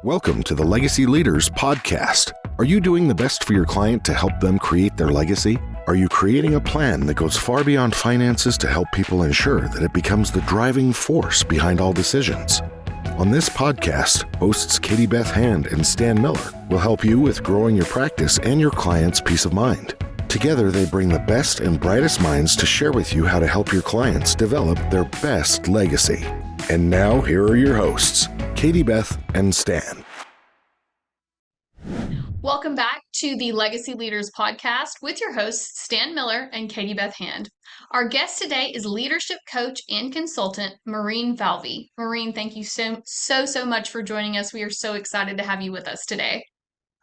Welcome to the Legacy Leaders Podcast. Are you doing the best for your client to help them create their legacy? Are you creating a plan that goes far beyond finances to help people ensure that it becomes the driving force behind all decisions? On this podcast, hosts Katie Beth Hand and Stan Miller will help you with growing your practice and your clients' peace of mind. Together, they bring the best and brightest minds to share with you how to help your clients develop their best legacy. And now, here are your hosts, Katie Beth and Stan. Welcome back to the Legacy Leaders Podcast with your hosts, Stan Miller and Katie Beth Hand. Our guest today is leadership coach and consultant, Maureen Falvey. Maureen, thank you so much for joining us. We are so excited to have you with us today.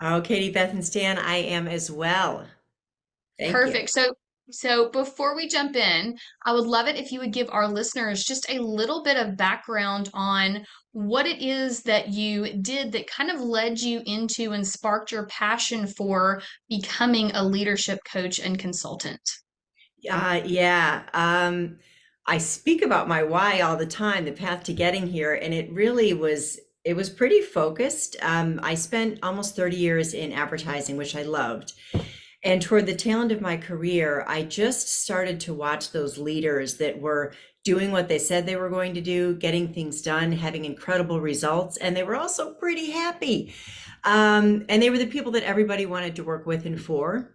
Oh, Katie Beth and Stan, I am as well. Perfect. So before we jump in, I would love it if you would give our listeners just a little bit of background on what it is that you did that kind of led you into and sparked your passion for becoming a leadership coach and consultant. I speak about my why all the time, the path to getting here, and it was pretty focused. I spent almost 30 years in advertising, which I loved. And toward the tail end of my career, I just started to watch those leaders that were doing what they said they were going to do, getting things done, having incredible results, and they were also pretty happy. And they were the people that everybody wanted to work with and for.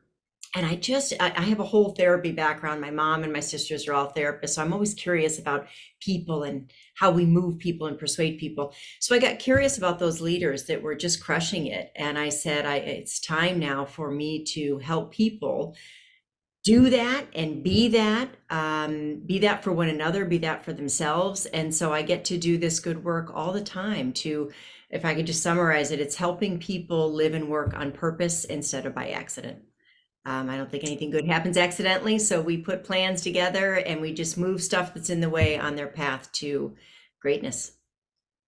And I have a whole therapy background. My mom and my sisters are all therapists, so I'm always curious about people and how we move people and persuade people. So I got curious about those leaders that were just crushing it. And I said, it's time now for me to help people do that and be that for one another, be that for themselves. And so I get to do this good work all the time if I could just summarize it, it's helping people live and work on purpose instead of by accident. I don't think anything good happens accidentally. So we put plans together and we just move stuff that's in the way on their path to greatness.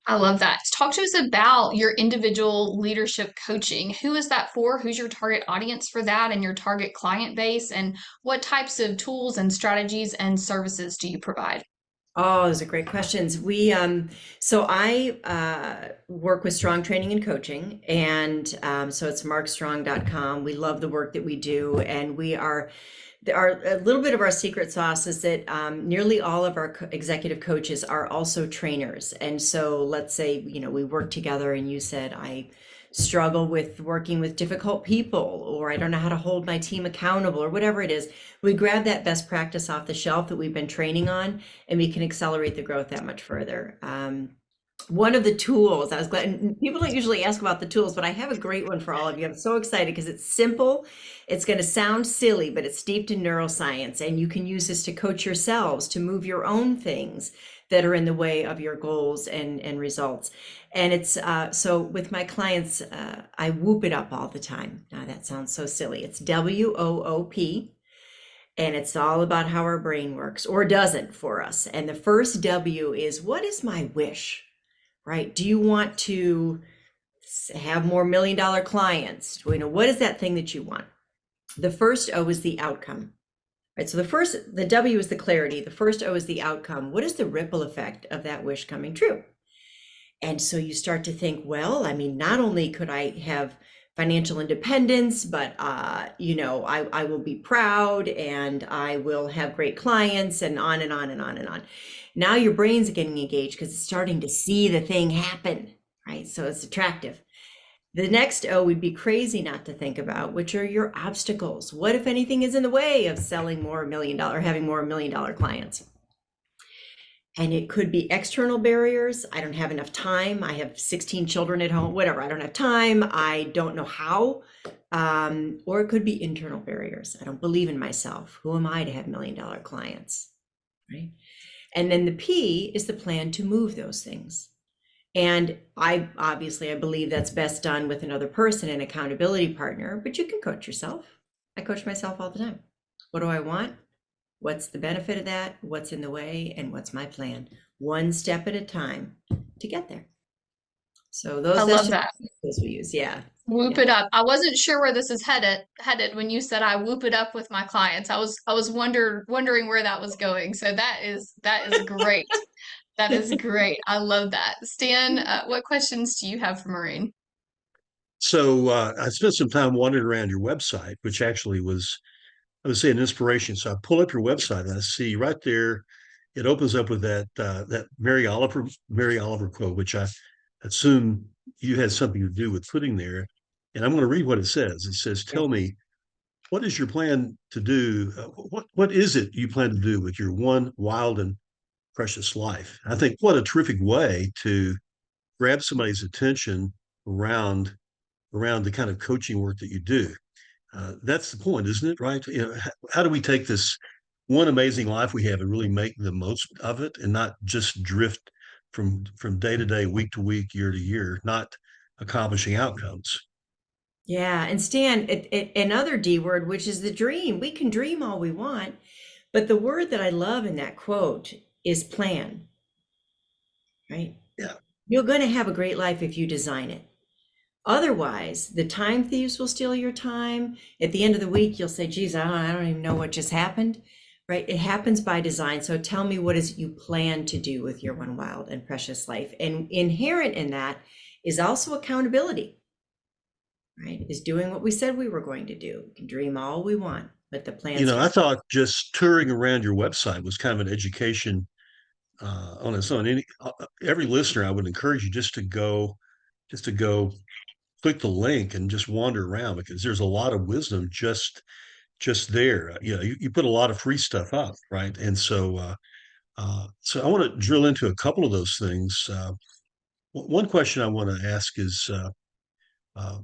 I love that. Talk to us about your individual leadership coaching. Who is that for? Who's your target audience for that and your target client base? And what types of tools and strategies and services do you provide? Oh, those are great questions. So I work with Strong Training and Coaching, and so it's markstrong.com. We love the work that we do, and a little bit of our secret sauce is that nearly all of our executive coaches are also trainers. And so let's say, we work together and you said, I struggle with working with difficult people, or I don't know how to hold my team accountable, or whatever it is. We grab that best practice off the shelf that we've been training on, and we can accelerate the growth that much further. One of the tools, I was glad, people don't usually ask about the tools, but I have a great one for all of you. I'm so excited because it's simple. It's going to sound silly, but it's steeped in neuroscience, and you can use this to coach yourselves to move your own things that are in the way of your goals and results. And it's so with my clients, I whoop it up all the time. Now that sounds so silly. It's WOOP, and it's all about how our brain works, or doesn't for us. And the first W is, what is my wish, right? Do you want to have more $1 million clients? What is that thing that you want? The first O is the outcome. Right, so the W is the clarity. The first O is the outcome. What is the ripple effect of that wish coming true? And so you start to think, well, not only could I have financial independence, but I will be proud and I will have great clients, and on and on and on and on. Now your brain's getting engaged because it's starting to see the thing happen, right? So it's attractive. The next O would be crazy not to think about, which are your obstacles. What, if anything, is in the way of selling more $1 million, having more $1 million clients? And it could be external barriers. I don't have enough time. I have 16 children at home, whatever. I don't have time. I don't know how. Or it could be internal barriers. I don't believe in myself. Who am I to have $1 million clients, right? And then the P is the plan to move those things. And I believe that's best done with another person, an accountability partner, but you can coach yourself. I coach myself all the time. What do I want? What's the benefit of that? What's in the way? And what's my plan? One step at a time to get there. So I love that. Those we use. Yeah. Whoop it up. I wasn't sure where this is headed when you said I whoop it up with my clients. I was wondering where that was going. So that is great. That is great. I love that. Stan, what questions do you have for Maureen? So I spent some time wandering around your website, which actually was, I would say, an inspiration. So I pull up your website and I see right there, it opens up with that Mary Oliver quote, which I assume you had something to do with putting there. And I'm going to read what it says. It says, Yeah. "Tell me, what is your plan to do? What is it you plan to do with your one wild and precious life?" I think what a terrific way to grab somebody's attention around the kind of coaching work that you do. That's the point, isn't it? Right? How do we take this one amazing life we have and really make the most of it, and not just drift from day to day, week to week, year to year, not accomplishing outcomes? Yeah, and Stan, another D word, which is the dream. We can dream all we want, but the word that I love in that quote is plan, right? Yeah. You're going to have a great life if you design it. Otherwise, the time thieves will steal your time. At the end of the week, you'll say, geez, I don't even know what just happened, right? It happens by design. So tell me, what is you plan to do with your one wild and precious life? And inherent in that is also accountability, right? Is doing what we said we were going to do. We can dream all we want, but the plan. I thought just touring around your website was kind of an education on its own. Every listener, I would encourage you just to go click the link and just wander around, because there's a lot of wisdom just there. You put a lot of free stuff up, right? And so I want to drill into a couple of those things. One question I want to ask is, uh,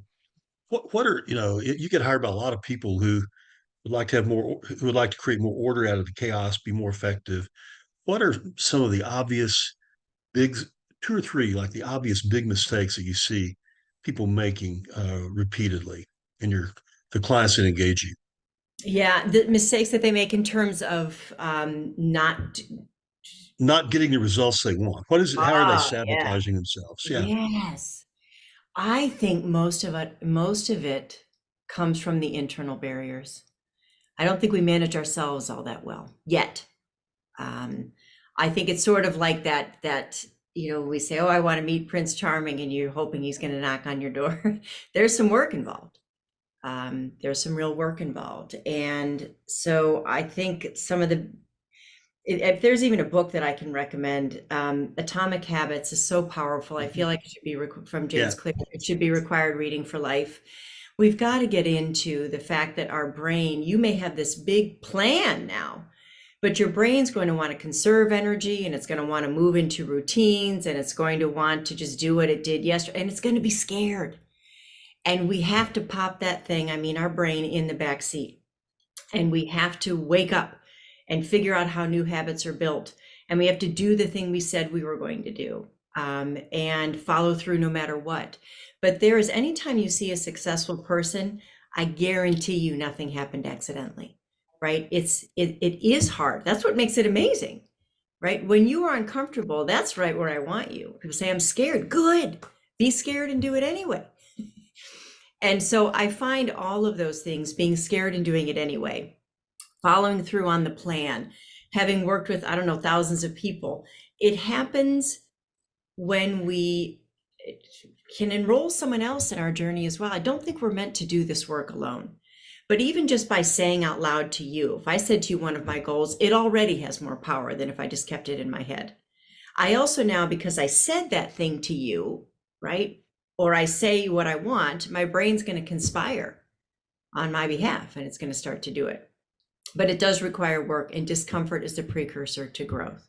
what are you get hired by a lot of people who would like to have more, who would like to create more order out of the chaos, be more effective. What are some of the obvious big, two or three, like the obvious big mistakes that you see people making repeatedly in the clients that engage you? Yeah, the mistakes that they make in terms of Not getting the results they want. What is it? How are they yeah. sabotaging themselves? Yeah. Yes. I think most of it comes from the internal barriers. I don't think we manage ourselves all that well yet. I think it's sort of like that, we say, oh, I want to meet Prince Charming, and you're hoping he's going to knock on your door. There's some work involved. There's some real work involved. And so I think if there's even a book that I can recommend, Atomic Habits is so powerful. I feel like it should be from James Clear. It should be required reading for life. We've got to get into the fact that our brain, you may have this big plan now, but your brain's going to want to conserve energy, and it's going to want to move into routines, and it's going to want to just do what it did yesterday, and it's going to be scared. And we have to pop that thing, our brain, in the back seat. And we have to wake up and figure out how new habits are built. And we have to do the thing we said we were going to do, and follow through no matter what. But anytime you see a successful person, I guarantee you nothing happened accidentally, right? It is hard. That's what makes it amazing, right? When you are uncomfortable, that's right where I want you. People say, I'm scared. Good. Be scared and do it anyway. And so I find all of those things, being scared and doing it anyway, following through on the plan, having worked with, thousands of people, it happens when we can enroll someone else in our journey as well. I don't think we're meant to do this work alone. But even just by saying out loud to you, if I said to you one of my goals, it already has more power than if I just kept it in my head. I also now, because I said that thing to you, right? Or I say what I want, my brain's going to conspire on my behalf, and it's going to start to do it. But it does require work, and discomfort is the precursor to growth.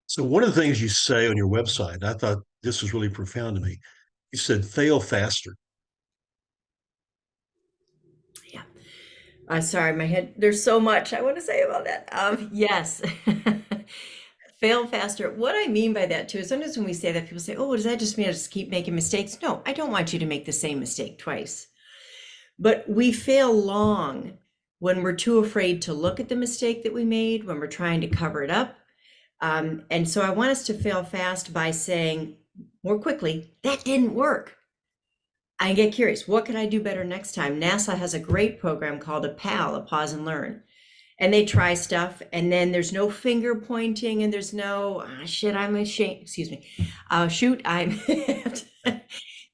So one of the things you say on your website, I thought this was really profound to me. You said, fail faster. Yeah. Sorry, my head, there's so much I want to say about that. Yes. Fail faster. What I mean by that too is sometimes when we say that, people say, oh, does that just mean I just keep making mistakes? No, I don't want you to make the same mistake twice. But we fail long when we're too afraid to look at the mistake that we made, when we're trying to cover it up. And so I want us to fail fast by saying more quickly, that didn't work. I get curious, what can I do better next time? NASA has a great program called a PAL, a Pause and Learn. And they try stuff, and then there's no finger pointing, and there's no shit, I'm ashamed. Excuse me. Shoot, I'm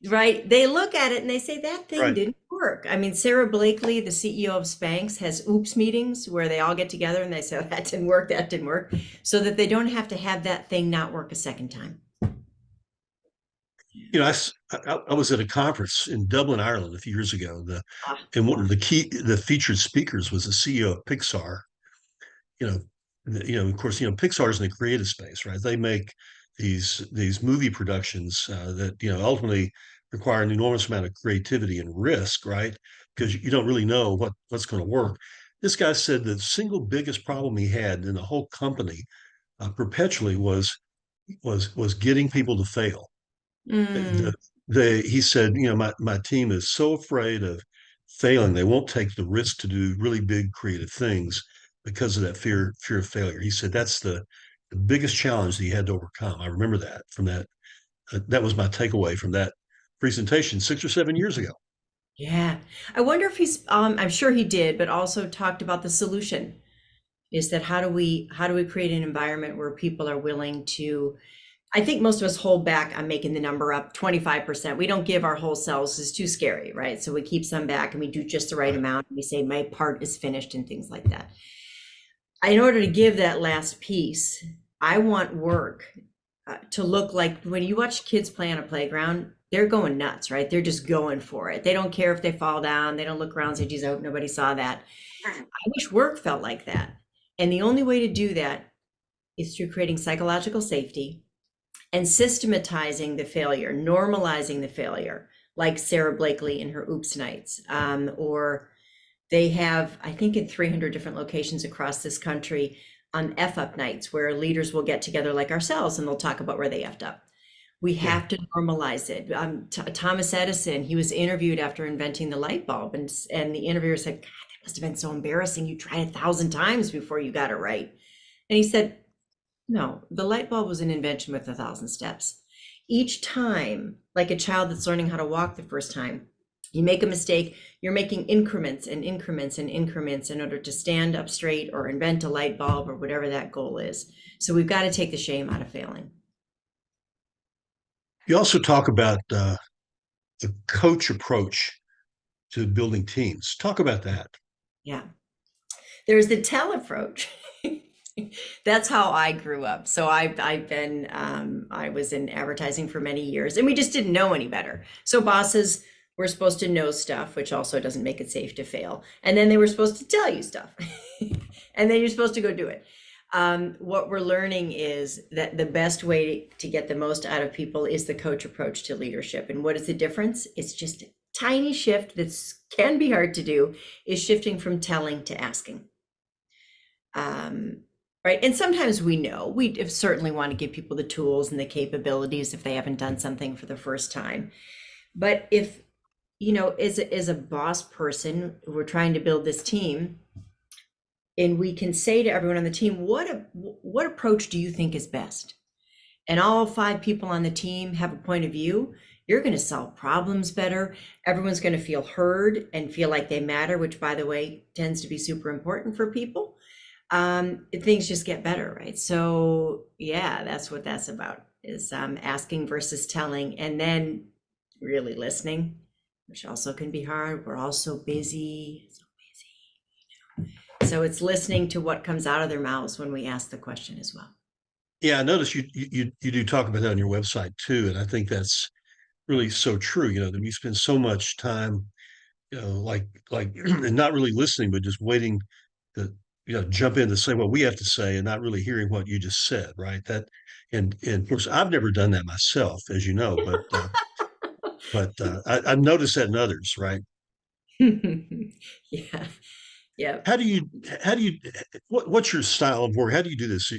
right. They look at it and they say that thing Right. didn't work. I mean, Sarah Blakely, the CEO of Spanx, has oops meetings where they all get together and they say, that didn't work, that didn't work, so that they don't have to have that thing not work a second time. I was at a conference in Dublin, Ireland, a few years ago. Ah, And one of the featured speakers was the CEO of Pixar. You know, of course, Pixar is in the creative space, right? They make these movie productions that ultimately require an enormous amount of creativity and risk, right? Because you don't really know what's going to work. This guy said the single biggest problem he had in the whole company perpetually was getting people to fail. mm, He said, my team is so afraid of failing, they won't take the risk to do really big creative things because of that fear of failure. He said that's the biggest challenge that he had to overcome. I remember that from that. That was my takeaway from that presentation 6 or 7 years ago. yeah. I wonder if he's, I'm sure he did, but also talked about the solution. Is that how do we create an environment where people are willing to, I think most of us hold back on making the number up 25%. We don't give our whole selves, it's too scary, right? So we keep some back and we do just the right Right. amount. And we say my part is finished and things like that. In order to give that last piece, I want work to look like when you watch kids play on a playground, they're going nuts, right? They're just going for it. They don't care if they fall down. They don't look around and say, geez, I hope nobody saw that. I wish work felt like that. And the only way to do that is through creating psychological safety and systematizing the failure, normalizing the failure, like Sarah Blakely in her Oops Nights. Or they have, I think, in 300 different locations across this country on F up nights where leaders will get together like ourselves and they'll talk about where they effed up. We Yeah. have to normalize it. Thomas Edison, he was interviewed after inventing the light bulb, and the interviewer said, God, that must have been so embarrassing. You tried 1,000 times before you got it right. And he said, no, the light bulb was an invention with 1,000 steps. Each time, like a child that's learning how to walk the first time, you make a mistake, you're making increments and increments and increments in order to stand up straight or invent a light bulb or whatever that goal is. So we've got to take the shame out of failing. You also talk about the coach approach to building teams. Talk about that. Yeah. There's the tell approach. That's how I grew up. So I've been, I was in advertising for many years and we just didn't know any better. So bosses were supposed to know stuff, which also doesn't make it safe to fail. And then they were supposed to tell you stuff and then you're supposed to go do it. What we're learning is that the best way to get the most out of people is the coach approach to leadership. And what is the difference? It's just a tiny shift that can be hard to do, is shifting from telling to asking. Right. And sometimes we certainly want to give people the tools and the capabilities if they haven't done something for the first time. But if, as a boss person, we're trying to build this team, and we can say to everyone on the team, what approach do you think is best? And all 5 people on the team have a point of view. You're going to solve problems better. Everyone's going to feel heard and feel like they matter, which, by the way, tends to be super important for people. Things just get better, right? So yeah, that's what that's about, is asking versus telling, and then really listening, which also can be hard. We're all so busy. So it's listening to what comes out of their mouths when we ask the question as well. Yeah, I noticed you do talk about that on your website too, and I think that's really so true. That we spend so much time, like and not really listening, but just waiting to jump in to say what we have to say, and not really hearing what you just said, right? And of course, I've never done that myself, as you know, but I've noticed that in others, right? Yeah. Yeah. How do you what's your style of work? How do you do this?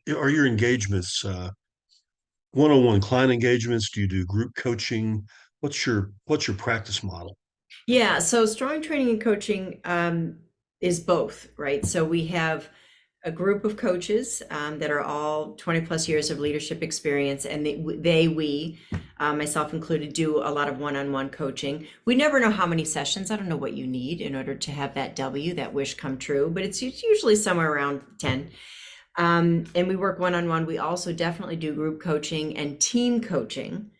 Are your engagements one-on-one client engagements? Do you do group coaching? What's your practice model? Yeah. So strong training and coaching is both, right? So we have a group of coaches that are all 20 plus years of leadership experience, and we myself included, do a lot of one-on-one coaching. We never know how many sessions. I don't know what you need in order to have that that wish come true, but it's usually somewhere around 10. And we work one-on-one. We also definitely do group coaching and team coaching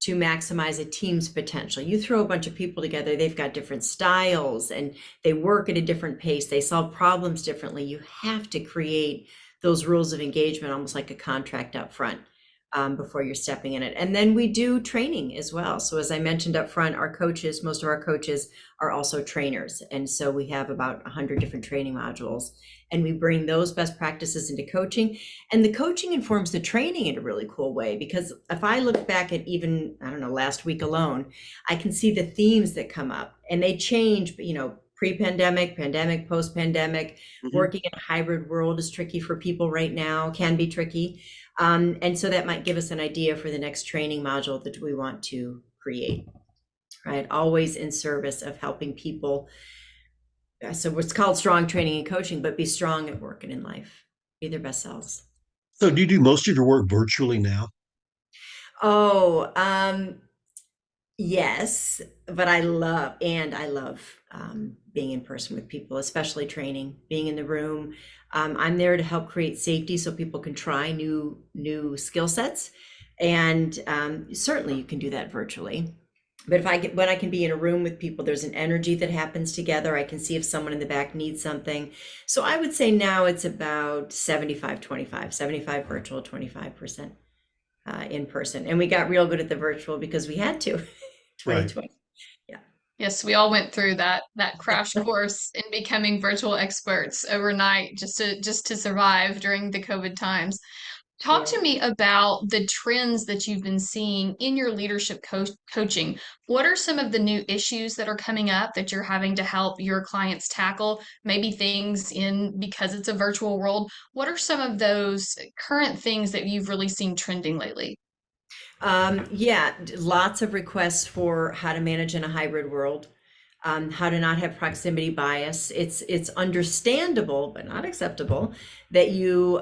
to maximize a team's potential. You throw a bunch of people together, they've got different styles and they work at a different pace. They solve problems differently. You have to create those rules of engagement, almost like a contract up front, before you're stepping in it. And then we do training as well. So as I mentioned up front, our coaches, most of our coaches are also trainers. And so we have about 100 different training modules, and we bring those best practices into coaching. And the coaching informs the training in a really cool way, because if I look back at even, I don't know, last week alone, I can see the themes that come up, and they change, pre-pandemic, pandemic, post-pandemic. Working in a hybrid world is tricky for people right now, can be tricky. And so that might give us an idea for the next training module that we want to create, right? Always in service of helping people. So it's called strong training and coaching, but be strong at work and in life, be their best selves. So do you do most of your work virtually now? Oh, yes, but I love being in person with people, especially training, being in the room. I'm there to help create safety so people can try new skill sets. And certainly you can do that virtually. But when I can be in a room with people, there's an energy that happens together. I can see if someone in the back needs something. So I would say now it's about 75-25, 75 virtual, 25% in person. And we got real good at the virtual because we had to. 2020. Right. Yeah. Yes, we all went through that crash course in becoming virtual experts overnight just to survive during the COVID times. Talk to me about the trends that you've been seeing in your leadership coaching. What are some of the new issues that are coming up that you're having to help your clients tackle? Maybe things because it's a virtual world. What are some of those current things that you've really seen trending lately? Yeah, lots of requests for how to manage in a hybrid world, how to not have proximity bias. It's understandable, but not acceptable, that you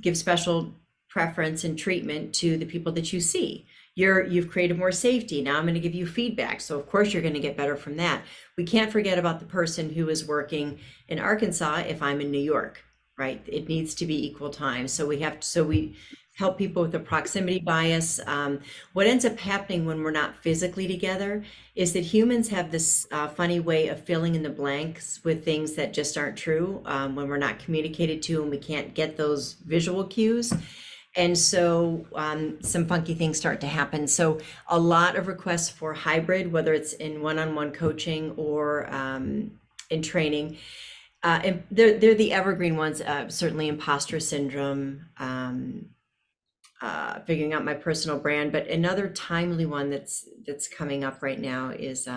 give special preference and treatment to the people that you see. You've created more safety. Now I'm going to give you feedback. So of course you're going to get better from that. We can't forget about the person who is working in Arkansas if I'm in New York, right? It needs to be equal time. So we help people with the proximity bias. What ends up happening when we're not physically together is that humans have this funny way of filling in the blanks with things that just aren't true when we're not communicated to and we can't get those visual cues. And so some funky things start to happen. So a lot of requests for hybrid, whether it's in one-on-one coaching or in training. And they're the evergreen ones, certainly imposter syndrome, figuring out my personal brand. But another timely one that's coming up right now is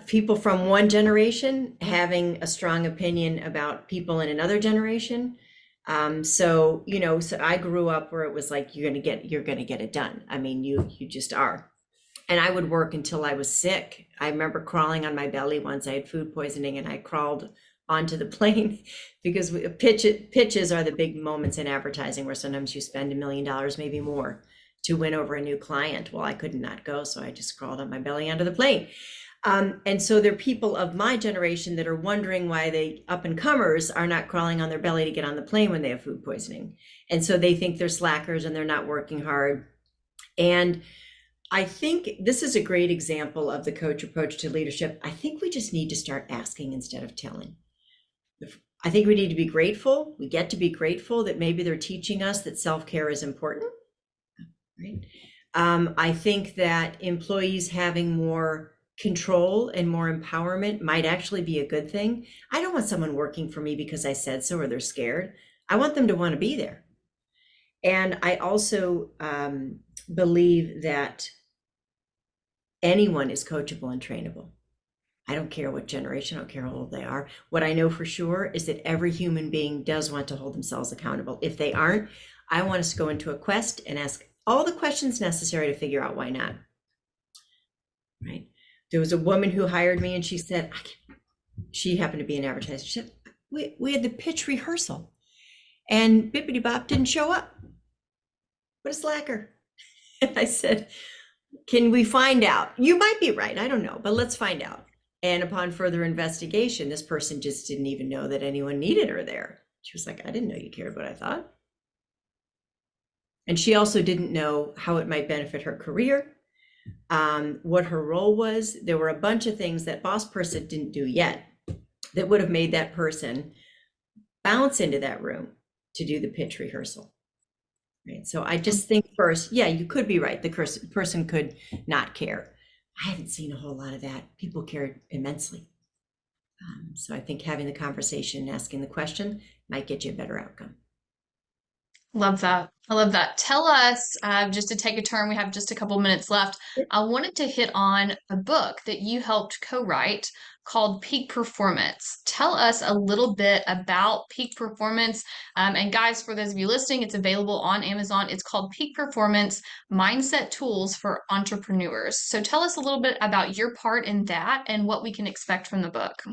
people from one generation having a strong opinion about people in another generation. So I grew up where it was like, you're gonna get it done. I mean, you just are. And I would work until I was sick. I remember crawling on my belly once. I had food poisoning and I crawled onto the plane because pitches are the big moments in advertising where sometimes you spend $1 million, maybe more, to win over a new client. Well, I could not go, so I just crawled on my belly onto the plane. And so there are people of my generation that are wondering why the up and comers are not crawling on their belly to get on the plane when they have food poisoning. And so they think they're slackers and they're not working hard. And I think this is a great example of the coach approach to leadership. I think we just need to start asking instead of telling. I think we need to be grateful. We get to be grateful that maybe they're teaching us that self-care is important, right? I think that employees having more control and more empowerment might actually be a good thing. I don't want someone working for me because I said so or they're scared. I want them to want to be there. And I also believe that anyone is coachable and trainable. I don't care what generation, I don't care how old they are. What I know for sure is that every human being does want to hold themselves accountable. If they aren't, I want us to go into a quest and ask all the questions necessary to figure out why not, right? There was a woman who hired me and she said, she happened to be an advertiser. She said, we had the pitch rehearsal and Bippity Bop didn't show up. What a slacker. And I said, can we find out? You might be right. I don't know, but let's find out. And upon further investigation, this person just didn't even know that anyone needed her there. She was like, I didn't know you cared what I thought. And she also didn't know how it might benefit her career, what her role was. There were a bunch of things that boss person didn't do yet that would have made that person bounce into that room to do the pitch rehearsal. Right. So I just think first, yeah, you could be right. The person could not care. I haven't seen a whole lot of that. People cared immensely. So I think having the conversation and asking the question might get you a better outcome. Love that. I love that. Tell us, just to take a turn, we have just a couple minutes left. I wanted to hit on a book that you helped co-write called Peak Performance. Tell us a little bit about Peak Performance. And guys, for those of you listening, it's available on Amazon. It's called Peak Performance Mindset Tools for Entrepreneurs. So tell us a little bit about your part in that and what we can expect from the book.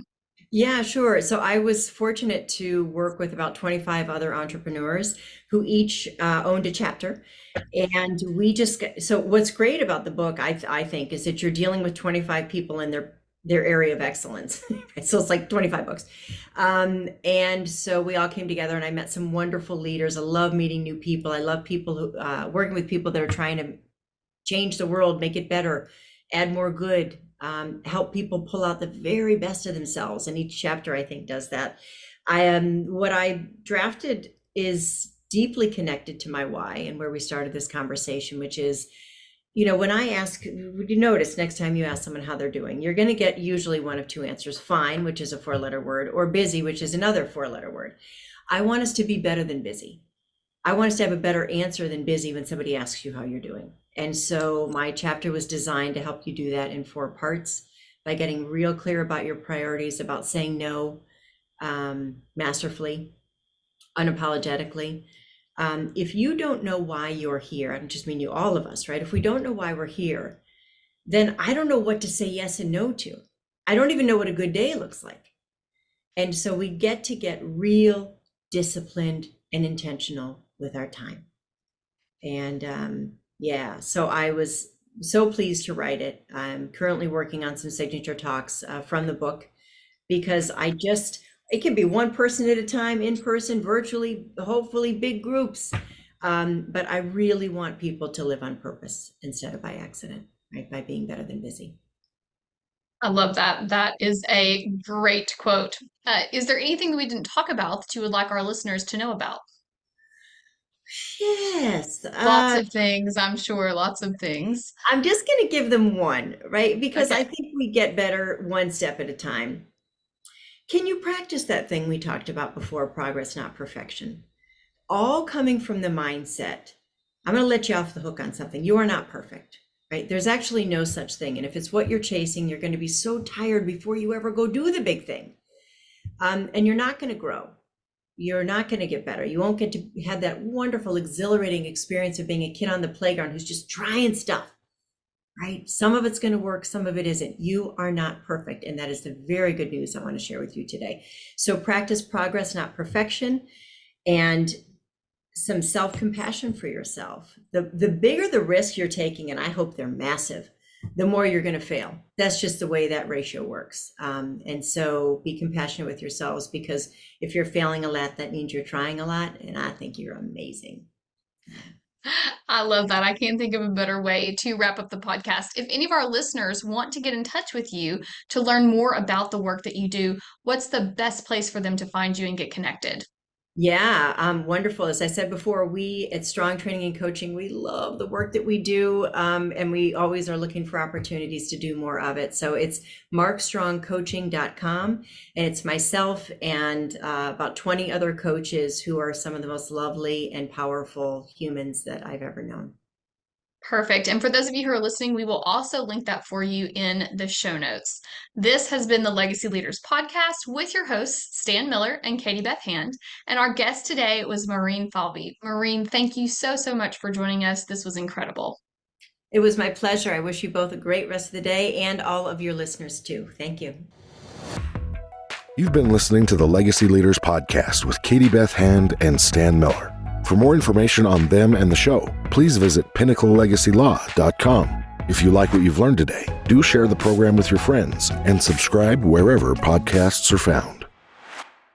Yeah, sure. So I was fortunate to work with about 25 other entrepreneurs who each owned a chapter. And we just, so what's great about the book, I think, is that you're dealing with 25 people in their area of excellence. So it's like 25 books. And so we all came together and I met some wonderful leaders. I love meeting new people. I love people who, working with people that are trying to change the world, make it better, add more good. Help people pull out the very best of themselves. And each chapter, I think, does that. What I drafted is deeply connected to my why and where we started this conversation, which is, when I ask, would you notice next time you ask someone how they're doing, you're going to get usually one of two answers: fine, which is a 4-letter word, or busy, which is another 4-letter word. I want us to be better than busy. I want us to have a better answer than busy when somebody asks you how you're doing. And so my chapter was designed to help you do that in 4 parts by getting real clear about your priorities, about saying no masterfully, unapologetically. If you don't know why you're here, I don't just mean you, all of us, right? If we don't know why we're here, then I don't know what to say yes and no to. I don't even know what a good day looks like. And so we get to get real, disciplined, and intentional with our time. And yeah, so I was so pleased to write it. I'm currently working on some signature talks from the book, because it can be one person at a time, in person, virtually, hopefully big groups. But I really want people to live on purpose instead of by accident, right? By being better than busy. I love that. That is a great quote. Is there anything that we didn't talk about that you would like our listeners to know about? Yes. Lots of things, I'm sure. Lots of things. I'm just going to give them one, right? Because Okay. I think we get better one step at a time. Can you practice that thing we talked about before, progress, not perfection? All coming from the mindset. I'm going to let you off the hook on something. You are not perfect, right? There's actually no such thing. And if it's what you're chasing, you're going to be so tired before you ever go do the big thing. And you're not going to grow. You're not going to get better. You won't get to have that wonderful, exhilarating experience of being a kid on the playground who's just trying stuff, right? Some of it's going to work, some of it isn't. You are not perfect. And that is the very good news I want to share with you today. So practice progress, not perfection, and some self-compassion for yourself. The bigger the risk you're taking, and I hope they're massive, the more you're going to fail. That's just the way that ratio works. And so be compassionate with yourselves, because if you're failing a lot, that means you're trying a lot. And I think you're amazing. I love that. I can't think of a better way to wrap up the podcast. If any of our listeners want to get in touch with you to learn more about the work that you do, what's the best place for them to find you and get connected? Yeah, wonderful. As I said before, we at Strong Training and Coaching, we love the work that we do, and we always are looking for opportunities to do more of it. So it's markstrongcoaching.com, and it's myself and about 20 other coaches who are some of the most lovely and powerful humans that I've ever known. Perfect. And for those of you who are listening, we will also link that for you in the show notes. This has been the Legacy Leaders Podcast with your hosts, Stan Miller and Katie Beth Hand. And our guest today was Maureen Falvey. Maureen, thank you so much for joining us. This was incredible. It was my pleasure. I wish you both a great rest of the day, and all of your listeners too. Thank you. You've been listening to the Legacy Leaders Podcast with Katie Beth Hand and Stan Miller. For more information on them and the show, please visit pinnaclelegacylaw.com. If you like what you've learned today, do share the program with your friends and subscribe wherever podcasts are found.